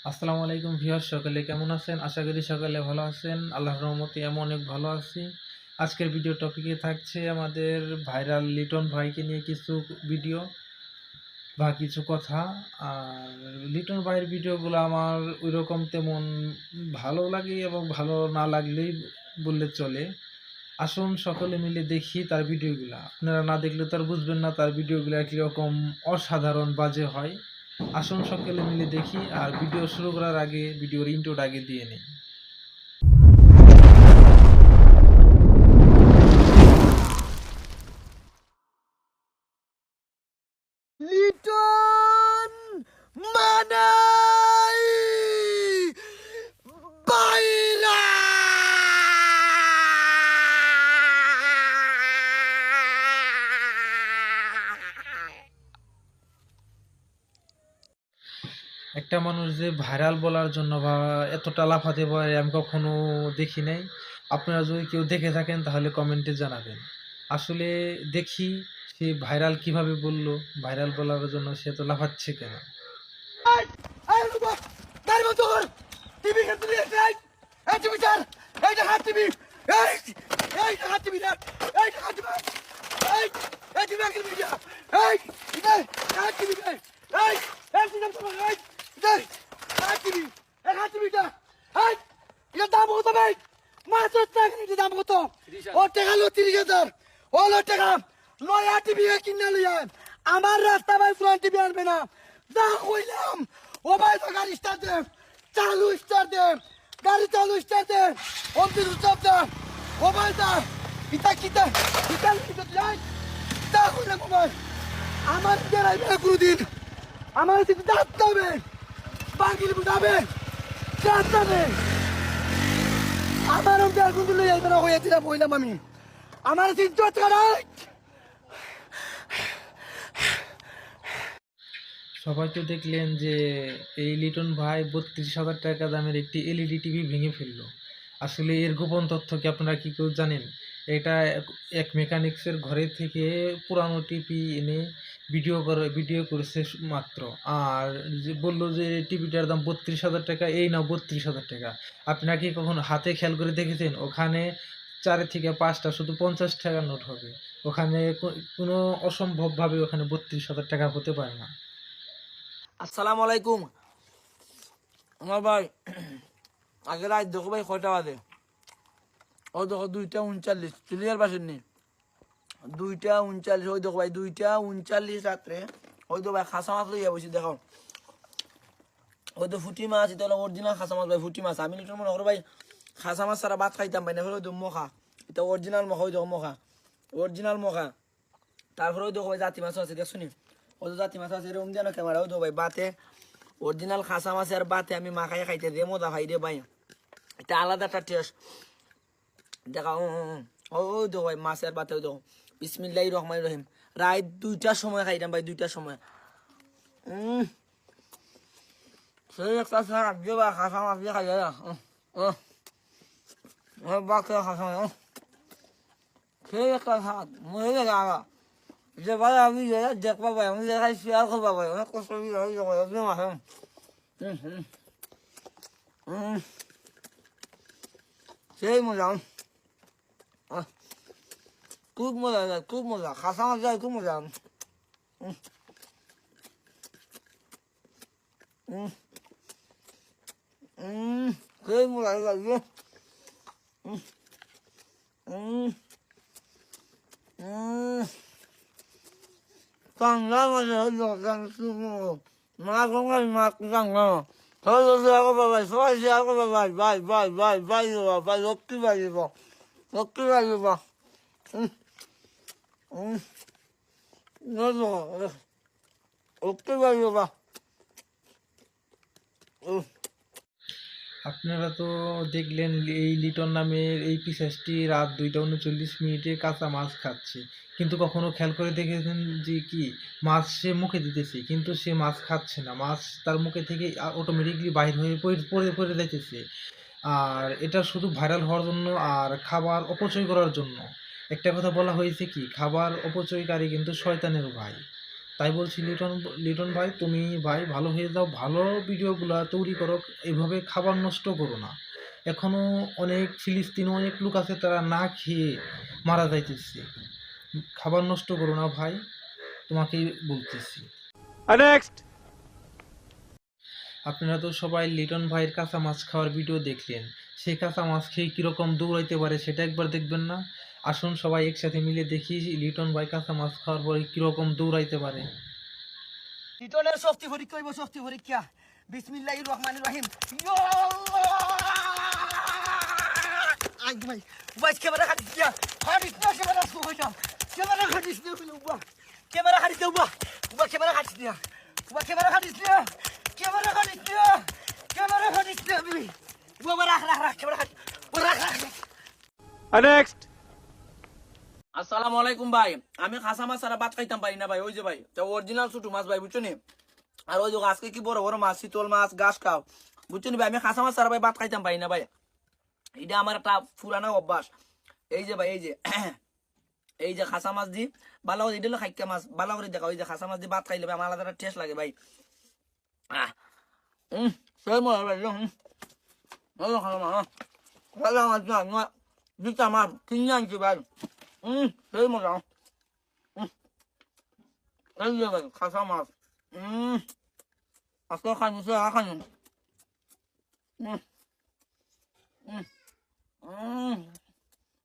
আসসালামু আলাইকুম ভিউয়ার্স, সকলে কেমন আছেন? আশা করি সকলে ভালো আছেন। আল্লাহর রহমতে আমি অনেক ভালো আছি। আজকের ভিডিও টপিকে থাকছে আমাদের ভাইরাল লিটন ভাইকে নিয়ে কিছু ভিডিও বা কিছু কথা। আর লিটন ভাইয়ের ভিডিওগুলো আমার ওইরকম তেমন ভালো লাগে এবং ভালো না লাগলেই বললে চলে। আসুন সকলে মিলে দেখি তার ভিডিওগুলা। আপনারা না দেখলে তো আর বুঝবেন না তার ভিডিওগুলা কীরকম অসাধারণ বাজে হয়। আসুন সকলে মিলে দেখি। আর ভিডিও শুরু করার আগে ভিডিওর ইন্ট্রোটা আগে দিয়ে নিই। লিটন মানাই বাইরা একটা মানুষ যে ভাইরাল বলার জন্য বা এতটা লাফাতে পারে আমি কখনো দেখি নাই। আপনারা যদি কেউ দেখে থাকেন তাহলে কমেন্টে জানাবেন। আসলে দেখি সে ভাইরাল কিভাবে বললো, ভাইরাল বলার জন্য সে তো লাফাচ্ছে কেন? এই রুবা গাড়ি বন্ধ কর টিভি খেতে নিয়ে যাই এই টিভি চার এই টাকা টিভি এই এই টাকা টিভি না এই টাকা টিভি এই এই টিভি আগে মিডিয়া এই এই টাকা টিভি এই এই সিনেমা তো এই এই টাকা টিভি এই টাকা টিভিটা এই এটা দাম কত ভাই মাত্র টাকা নিতে দাম কত ও টাকা লো 30,000 ও লো টাকা নয়া টিভি কিনে লিয়া আমার রাস্তা ভাই ফ্রন্ট টিভি আনবে না যা কইলাম ও ভাই তো গাড়ি স্টার্ট দে চালু স্টার্ট দে গাড়ি চালু স্টার্ট দে অন্তি স্টার্ট দে ও ভাই দা ইতা কিতা ইতা কিতা যাই তা কইলাম ভাই আমার গেরাই না গুরুদিন আমার সিটি দাঁত হবে বাকির বুঝাবে দাঁত হবে আমার অন্তে আর গুন্দুলে যাইবে না হইয়া দিলাম কইলাম আমি আমার সিটি জট করাই সবাই তো দেখলেন যে এই লিটন ভাই 32,000 টাকা দামের একটি এলইডি টিভি ভেঙে ফেললো। আসলে এর গোপন তথ্য কি আপনারা কি কেউ জানেন? এটা এক মেকানিক্সের ঘরে থেকে পুরানো টিভি এনে ভিডিও করেছে মাত্র। আর যে বললো যে টিভিটার দাম 32,000 টাকা, এই নাও 32,000 টাকা। আপনারা কি কখনো হাতে খেয়াল করে দেখেছেন? ওখানে 4 থেকে 5টা শুধু 50 টাকার নোট হবে। ওখানে কোনো অসম্ভবভাবে ওখানে 32,000 টাকা হতে পারে না। আসসালামু আলাইকুম আমার ভাই আগে রাত দেখো ভাই কয়টা বাজে ও দেখো 2:39 ক্লিয়ার পাশের নেই 2:39 ওই দেখো ভাই 2:39 রাত্রে ওই তো ভাই খাসা মাছ লইয়া বসি দেখো ওই তো ফুটি মাছ এটা হলো অরিজিনাল খাসা মাছ ভাই ফুটি মাছ আমি লিটন মনে করো ভাই খাসা মাছ সারা ভাত খাইতাম ভাই না ওই তো মখা এটা অরিজিনাল মখা ওই দেখো মখা অরিজিনাল মখা তারপরে ওই দেখো ভাই জাতি মাছও আছে দেখছো নি ওই তো জাতি মাছ আছে এরকম যেন ক্যামেরা ওই দেখো ভাই বাতে অরিজিনাল খাসা মাছ আর বাতে আমি মাখাই খাইতে দিয়ে মজা খাই রে ভাই এটা আলাদা একটা টেস্ট দেখা ও দেখো ভাই মাছের বাতে ওই দেখো বিসমিল্লাহির রহমানির রহিম রাত 2টার সময় খাইতাম ভাই 2টার সময় সেই একটা সারা দিয়ে বা খাসা মাছ দিয়ে খাই বাকি খাসা মাছ সেই একটা স্বাদ মরে গেছে আমার যে ভাই আমি দেখবা ভাই আমি দেখাই শেয়ার করবা ভাই অনেক কষ্ট মাছ সেই মজা খুব মজা যায় খুব মজা খাসা মাছ যায় খুব মজা সেই মজা লাগে Tanggal masyado sumo. Mga kong ay makitanggal. Hello siya ako babay. Sorry siya ako babay. Bye, bye, bye, bye, bye, bye. Okay ba yun ba? Okay ba yun ba? Okay ba yun ba? আপনারা তো দেখলেন এই লিটন নামের এই পিশাচটি রাত 2:39 কাঁচা মাছ খাচ্ছে, কিন্তু কখনো খেয়াল করে দেখেছেন যে কি মাছ সে মুখে দিতেছে কিন্তু সে মাছ খাচ্ছে না, মাছ তার মুখে থেকে অটোমেটিকলি বাইর হয়ে পড়ে পড়ে যাইতেছে। আর এটা শুধু ভাইরাল হওয়ার জন্য আর খাবার অপচয় করার জন্য। একটা কথা বলা হয়েছে কি, খাবার অপচয়কারী কিন্তু শয়তানের ভাই। তাই বলছি লিটন ভাই, তুমি ভাই ভালো হয়ে যাও, ভালো ভিডিওগুলো তৈরি করো, এভাবে খাবার নষ্ট করো না। এখনো অনেক ফিলিস্তিনে অনেক লোক আছে, তারা না খেয়ে মারা যাইতেছে। খাবার নষ্ট করো না ভাই, তোমাকেই বলতেছি। নেক্সট। আপনারা তো সবাই লিটন ভাইয়ের কাঁচা মাছ খাওয়ার ভিডিও দেখলেন, সেই কাঁচা মাছ খেয়ে কীরকম দৌড়াইতে পারে সেটা একবার দেখবেন না? আসুন সবাই একসাথে মিলে দেখি লিটন ভাই কাঁচা মাছ খাওয়ার পরে কীরকম দৌড়াইতে পারে। লিটনের শক্তি পরীক্ষা হইব, শক্তি পরীক্ষা। বিসমিল্লাহির রহমানির রহিম। আই ভাই ভাই ক্যামেরা খাটিস দিয়া খাটিস না, ক্যামেরা শুইতাম, ক্যামেরা খাটিস দিয়া উবা, ক্যামেরা খাটিস দিয়া উবা, ক্যামেরা খাটিস দিয়া উবা, ক্যামেরা খাটিস দিয়া, ক্যামেরা খাটিস দিয়া, ক্যামেরা খাটিস দিয়া উবা, রাখ রাখ রাখ, ক্যামেরা খাটিস, রাখ রাখ। নেক্সট। আসসালামু আলাইকুম ভাই, আমি খাসা মাছ ছাড়া ভাত খাইতাম পারি না ভাই। ওই যে ভাই অরিজিনাল ছোট মাছ ভাই, বুঝছো নি? আর ওই যে আজকে কি বড় বড় মাছ, শীতল মাছ, গাছ খাও, বুঝছো নি ভাই? আমি খাসা মাছ ছাড়া ভাই ভাত খাইতাম পারি না ভাই। এটা আমার একটা পুরানো অভ্যাস। এই যে ভাই, এই যে খাসা মাছ দি ভালো করে, এটা হলো খাইকা মাছ, ভালো করে দেখা। ওই যে খাসা মাছ দিয়ে ভাত খাইলে ভাই আমার আলাদা টেস্ট লাগে ভাই। সেই মজা ভাই। খাসা মাছ না দুটা মাছ কিনে আনছি ভাই। সেই মজা। এই যে ভাই খাসা মাছ, আজকে খাইনি, সে খাইনি।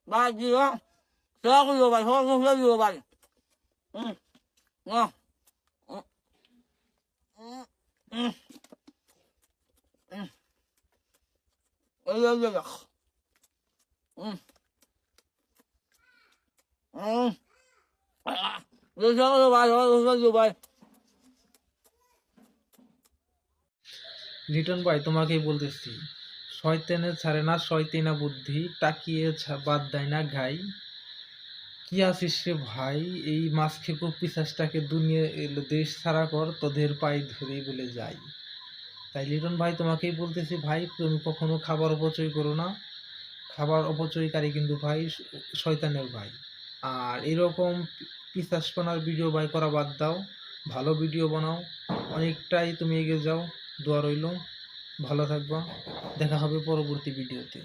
ভাই দিও, সে করিও ভাই, সে দিও ভাই। এই যে দেখ, ভাই। লিটন ভাই তোমাকেই বলতেছি, শয়তানে ছাড়ে না শয়তানা বুদ্ধি, টাকিয়ে বাদ দেয় না ঘাই। কি আছিস রে ভাই, এই মাছ খেকো পিশাচটাকে দুনিয়া দেশ ছাড়া কর, তোদের পায়ে ধরেই বলে যাই। তাই লিটন ভাই তোমাকেই বলতেছি ভাই, তুমি কখনো খাবার অপচয় করো না। খাবার অপচয়কারী কিন্তু ভাই শয়তানের ভাই। আর এরকম পিশাচপনার ভিডিও ভাই করা বাদ দাও, ভালো ভিডিও বানাও, অনেকটাই তুমি এগিয়ে যাও। দোয়া রইল, ভালো থাকবা, দেখা হবে পরবর্তী ভিডিওতে।